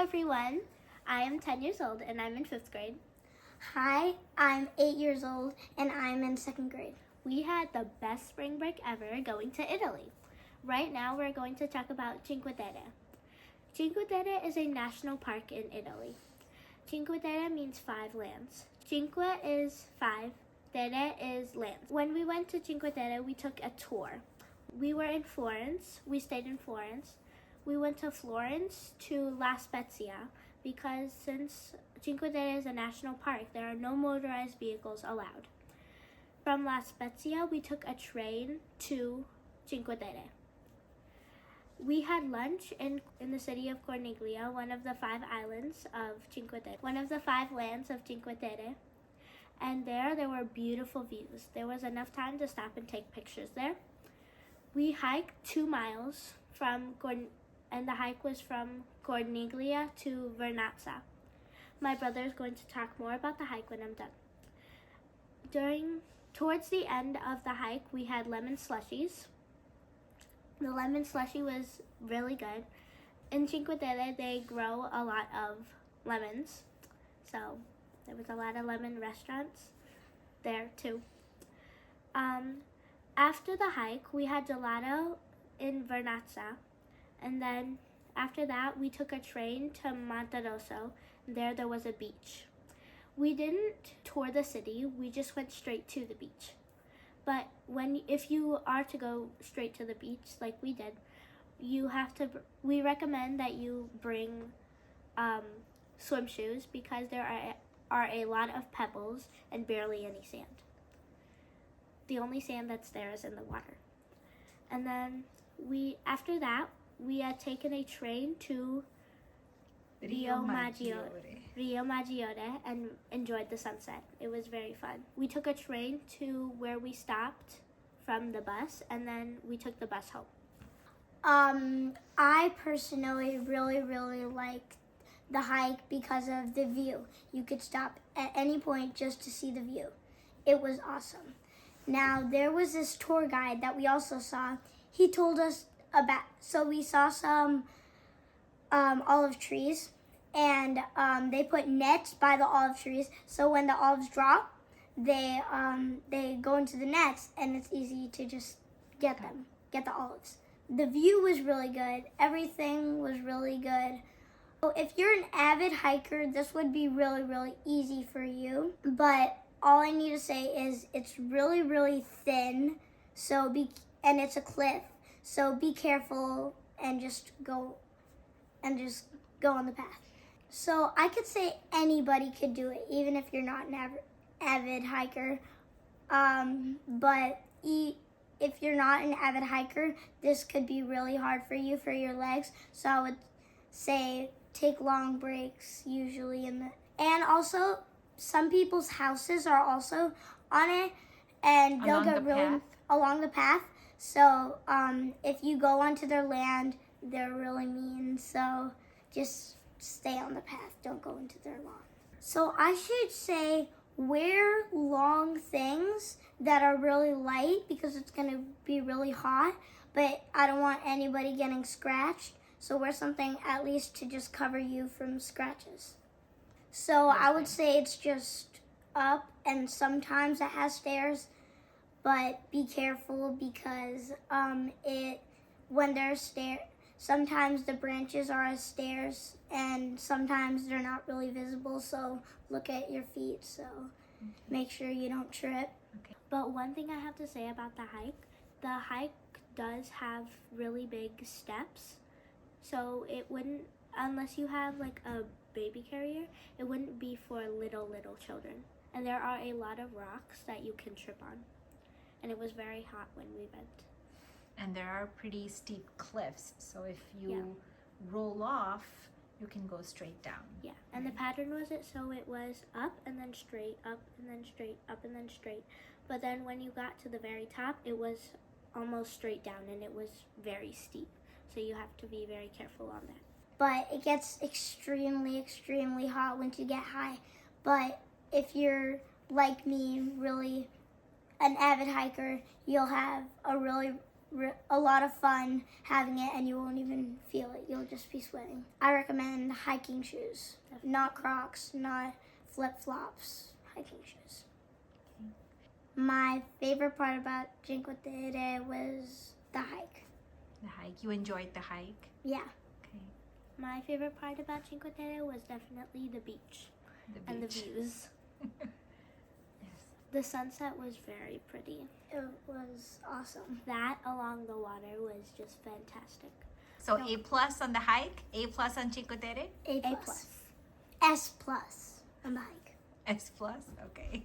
everyone. I am 10 years old and I'm in 5th grade. Hi, I'm 8 years old and I'm in 2nd grade. We had the best spring break ever going to Italy. Right now we're going to talk about Cinque Terre. Cinque Terre is a national park in Italy. Cinque Terre means 5 lands. Cinque is 5, Terre is lands. When we went to Cinque Terre, we took a tour. We were in Florence. We stayed in Florence. We went to Florence to La Spezia because since Cinque Terre is a national park, there are no motorized vehicles allowed. From La Spezia, we took a train to Cinque Terre. We had lunch in the city of Corniglia, one of the 5 islands of Cinque Terre, one of the 5 lands of Cinque Terre. And there were beautiful views. There was enough time to stop and take pictures there. We hiked 2 miles and the hike was from Corniglia to Vernazza. My brother is going to talk more about the hike when I'm done. Towards the end of the hike, we had lemon slushies. The lemon slushie was really good. In Cinque Terre, they grow a lot of lemons, so there was a lot of lemon restaurants there too. After the hike, we had gelato in Vernazza, and then after that, we took a train to Monterosso. There was a beach. We didn't tour the city, we just went straight to the beach. But if you are to go straight to the beach, like we did, we recommend that you bring swim shoes because there are a lot of pebbles and barely any sand. The only sand that's there is in the water. And then after that, we had taken a train to Rio Maggiore and enjoyed the sunset. It was very fun. We took a train to where we stopped from the bus, and then we took the bus home. I personally really liked the hike because of the view. You could stop at any point just to see the view. It was awesome. Now, there was this tour guide that we also saw. He told us so we saw some olive trees, and they put nets by the olive trees, so when the olives drop, they go into the nets, and it's easy to just get the olives. The view was really good. Everything was really good. So if you're an avid hiker, this would be really easy for you, but all I need to say is it's really thin, and it's a cliff. So be careful and just go on the path. So I could say anybody could do it, even if you're not an avid hiker. But if you're not an avid hiker, this could be really hard for you, for your legs. So I would say take long breaks usually and also some people's houses are also on it, and they'll get ruined along the path. So if you go onto their land, they're really mean. So just stay on the path. Don't go into their lawn. So I should say wear long things that are really light because it's going to be really hot. But I don't want anybody getting scratched. So wear something at least to just cover you from scratches. So I would say it's just up, and sometimes it has stairs. But be careful because when there's stairs, sometimes the branches are as stairs and sometimes they're not really visible. So look at your feet. So make sure you don't trip. Okay. But one thing I have to say about the hike does have really big steps. So it wouldn't, unless you have like a baby carrier, it wouldn't be for little children. And there are a lot of rocks that you can trip on. And it was very hot when we went. And there are pretty steep cliffs, so if you roll off, you can go straight down. Yeah, and the pattern was so it was up and then straight, up and then straight, up and then straight. But then when you got to the very top, it was almost straight down and it was very steep. So you have to be very careful on that. But it gets extremely hot once you get high. But if you're like me, really an avid hiker, you'll have a really a lot of fun having it, and you won't even feel it. You'll just be sweating. I recommend hiking shoes, not Crocs, not flip-flops, hiking shoes. My favorite part about Cinque Terre was the hike. The hike. You enjoyed the hike? Yeah. Okay. My favorite part about Cinque Terre was definitely the beach and the views. Yes. The sunset was very pretty. It was awesome. That along the water was just fantastic. So A+ on the hike? A+ on Cinque Terre? A+. A+. S+ on the hike. S+? Okay.